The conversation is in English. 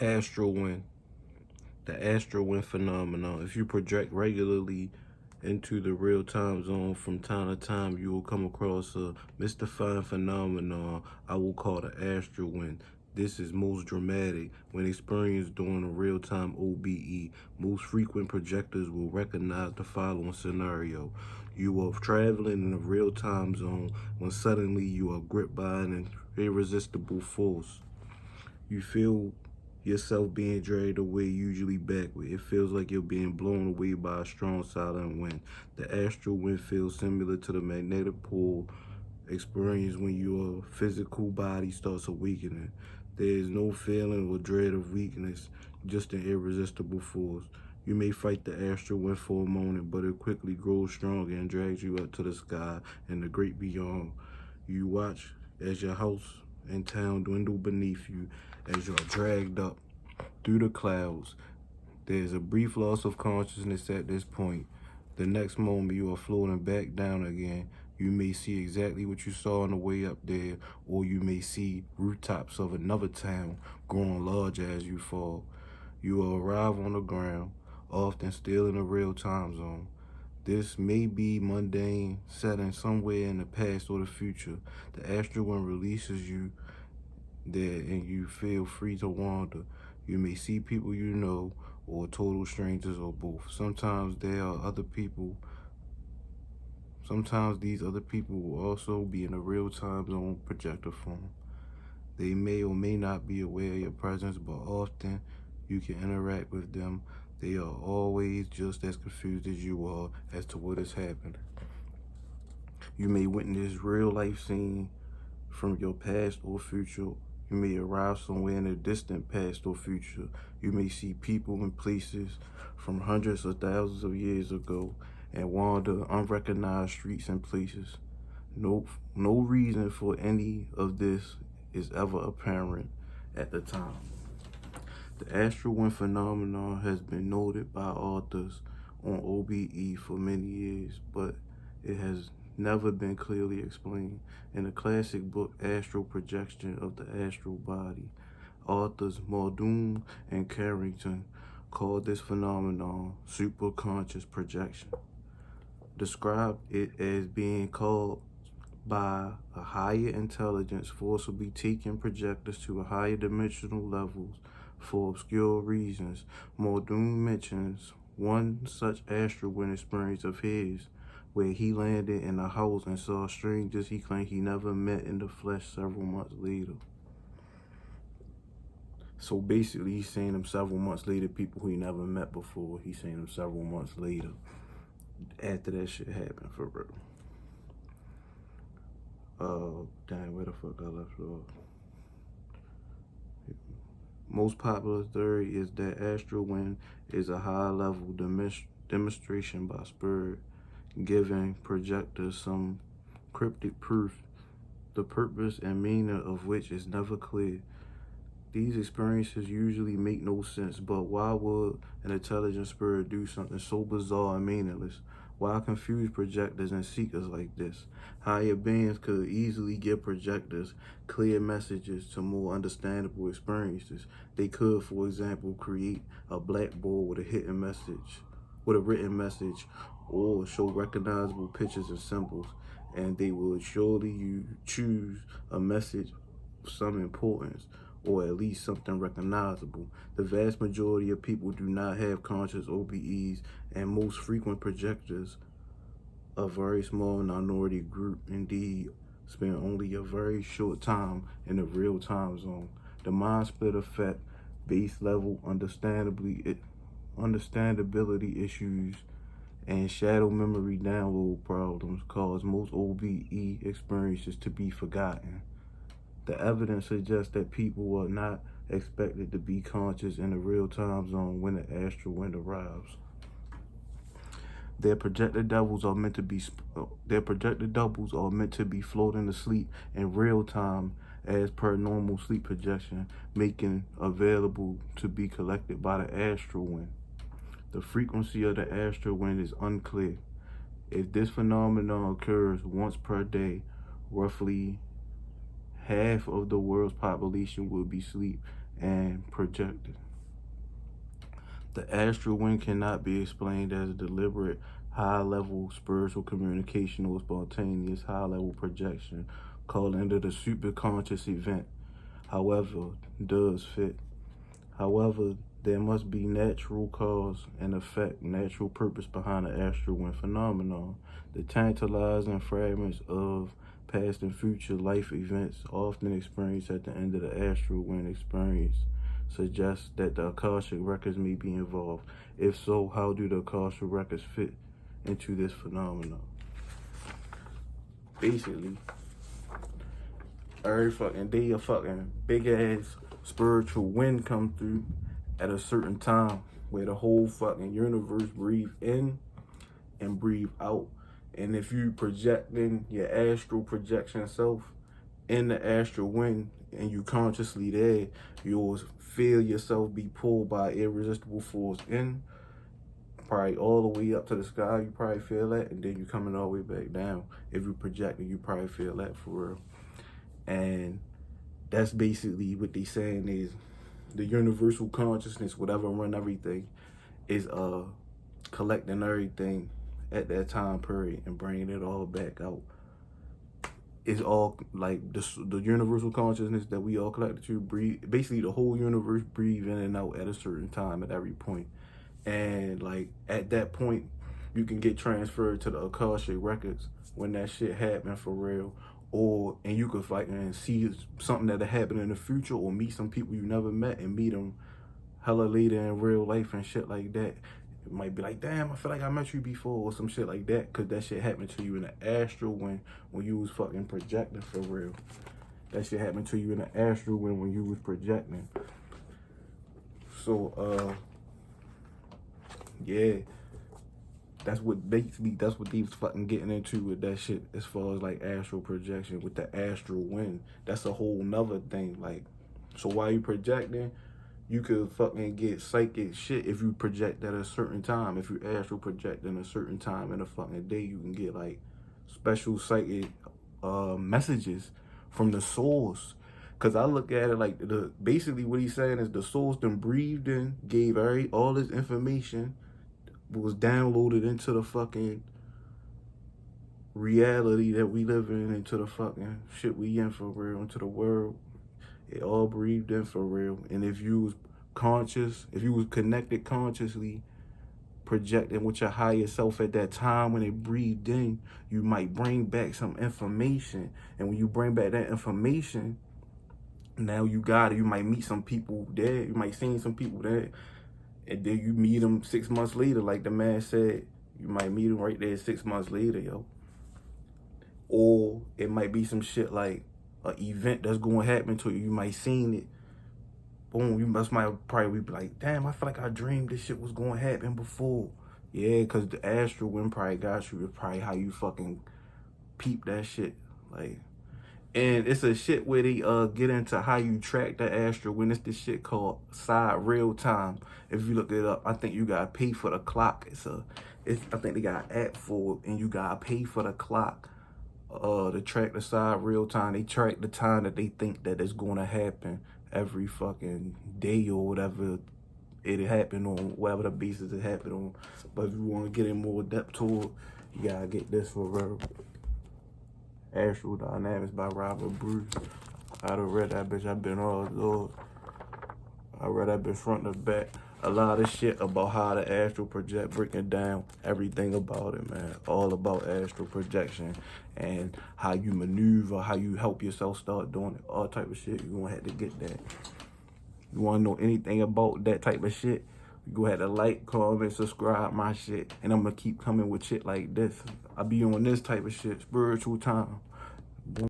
Astral wind. The astral wind phenomenon. If you project regularly into the real time zone from time to time, you will come across a mystifying phenomenon I will call the astral wind. This is most dramatic when experienced during a real-time OBE. Most frequent projectors will recognize the following scenario. You are traveling in a real-time zone when suddenly you are gripped by an irresistible force. You feel yourself being dragged away, usually backward. It feels like you're being blown away by a strong silent wind. The astral wind feels similar to the magnetic pull experienced when your physical body starts awakening. There is no feeling or dread of weakness, just an irresistible force. You may fight the astral wind for a moment, but it quickly grows stronger and drags you up to the sky and the great beyond. You watch as your house and town dwindle beneath you as you are dragged up through the clouds. There is a brief loss of consciousness at this point. The next moment you are floating back down again. You may see exactly what you saw on the way up there, or you may see rooftops of another town growing larger as you fall. You will arrive on the ground, often still in a real time zone. This may be mundane setting somewhere in the past or the future. The astral one releases you there and you feel free to wander. You may see people you know or total strangers or both. Sometimes there are other people. Sometimes these other people will also be in a real time zone projector form. They may or may not be aware of your presence, but often you can interact with them. They are always just as confused as you are as to what is happening. You may witness real life scene from your past or future. You may arrive somewhere in the distant past or future. You may see people and places from hundreds of thousands of years ago and wander unrecognized streets and places. No reason for any of this is ever apparent at the time. The astral wind phenomenon has been noted by authors on OBE for many years, but it has never been clearly explained. In the classic book Astral Projection of the Astral Body, authors Muldoon and Carrington called this phenomenon superconscious projection. Described it as being called by a higher intelligence forcibly taking projectors to a higher dimensional levels for obscure reasons. Muldoon mentions one such astral wind experience of his where he landed in a house and saw strangers he claimed he never met in the flesh several months later. So basically he's saying them several months later, people who he never met before, he's saying them several months later after that shit happened for real. Dang, where the fuck I left off? Most popular theory is that astral wind is a high-level demonstration by spirit, giving projectors some cryptic proof, the purpose and meaning of which is never clear. These experiences usually make no sense, but why would an intelligent spirit do something so bizarre and meaningless? Why confuse projectors and seekers like this? Higher beings could easily give projectors clear messages to more understandable experiences. They could, for example, create a blackboard with a written message, or show recognizable pictures and symbols, and they will surely choose a message of some importance, or at least something recognizable. The vast majority of people do not have conscious OBEs, and most frequent projectors, a very small minority group, indeed, spend only a very short time in the real time zone. The mind split effect, base level understandability issues, and shadow memory download problems cause most OBE experiences to be forgotten. The evidence suggests that people are not expected to be conscious in the real time zone when the astral wind arrives. Their projected doubles are meant to be floating asleep in real time as per normal sleep projection, making available to be collected by the astral wind. The frequency of the astral wind is unclear. If this phenomenon occurs once per day, roughly half of the world's population will be asleep, and projected. The astral wind cannot be explained as a deliberate, high-level spiritual communication or spontaneous, high-level projection called into the superconscious event. However, does fit. However, there must be natural cause and effect, natural purpose behind the astral wind phenomenon. The tantalizing fragments of past and future life events often experienced at the end of the astral wind experience suggests that the Akashic records may be involved. If so, how do the Akashic records fit into this phenomenon? Basically, every fucking day a fucking big ass spiritual wind come through at a certain time where the whole fucking universe breathe in and breathe out. And if you projecting your astral projection self in the astral wind and you consciously there, you'll feel yourself be pulled by irresistible force in, probably all the way up to the sky. You probably feel that, and then you coming all the way back down. If you projecting, you probably feel that for real. And that's basically what they saying is the universal consciousness, whatever run everything, is collecting everything at that time period and bringing it all back out. It's all like the universal consciousness that we all collected to breathe. Basically, the whole universe breathe in and out at a certain time at every point. And like at that point, you can get transferred to the Akashic records when that shit happened for real. And you could fight and see something that'll happen in the future, or meet some people you never met and meet them hella later in real life and shit like that. It might be like, damn, I feel like I met you before, or some shit like that, because that shit happened to you in the astral when you was fucking projecting for real. That shit happened to you in the astral when you was projecting. So, yeah. That's what they was fucking getting into with that shit as far as like astral projection with the astral wind. That's a whole nother thing. Like, so while you projecting, you could fucking get psychic shit if you project at a certain time. If you astral project in a certain time in a fucking day, you can get like special psychic messages from the source. Cause I look at it like basically what he's saying is the source then breathed in, gave all this information, was downloaded into the fucking reality that we live in, into the fucking shit we in for real, into the world. It all breathed in for real. And if you was conscious, if you was connected consciously, projecting with your higher self at that time when it breathed in, you might bring back some information. And when you bring back that information, now you got it. You might meet some people there. You might see some people there. And then you meet them 6 months later, like the man said. You might meet them right there 6 months later, yo. Or it might be some shit like an event that's going to happen to you. You might seen it. Boom, you might probably be like, damn, I feel like I dreamed this shit was going to happen before. Yeah, because the astral wind probably got you. It's probably how you fucking peep that shit. Like, and it's a shit where they get into how you track the astral wind. It's this shit called side real time. If you look it up, I think you gotta pay for the clock. I think they got an app for it, and you gotta pay for the clock to track the side real time. They track the time that they think that it's gonna happen every fucking day or whatever it happened on, whatever the basis it happened on. But if you want to get in more depth to it, you gotta get this for real. Astral Dynamics by Robert Bruce. I done read that bitch. I've been all those. I read that bitch front to back. A lot of shit about how the astral project, breaking down everything about it, man. All about astral projection and how you maneuver, how you help yourself start doing it. All type of shit. You're gonna have to get that. You wanna know anything about that type of shit? You go ahead to like, comment, subscribe my shit. And I'm gonna keep coming with shit like this. I be on this type of shit, spiritual time.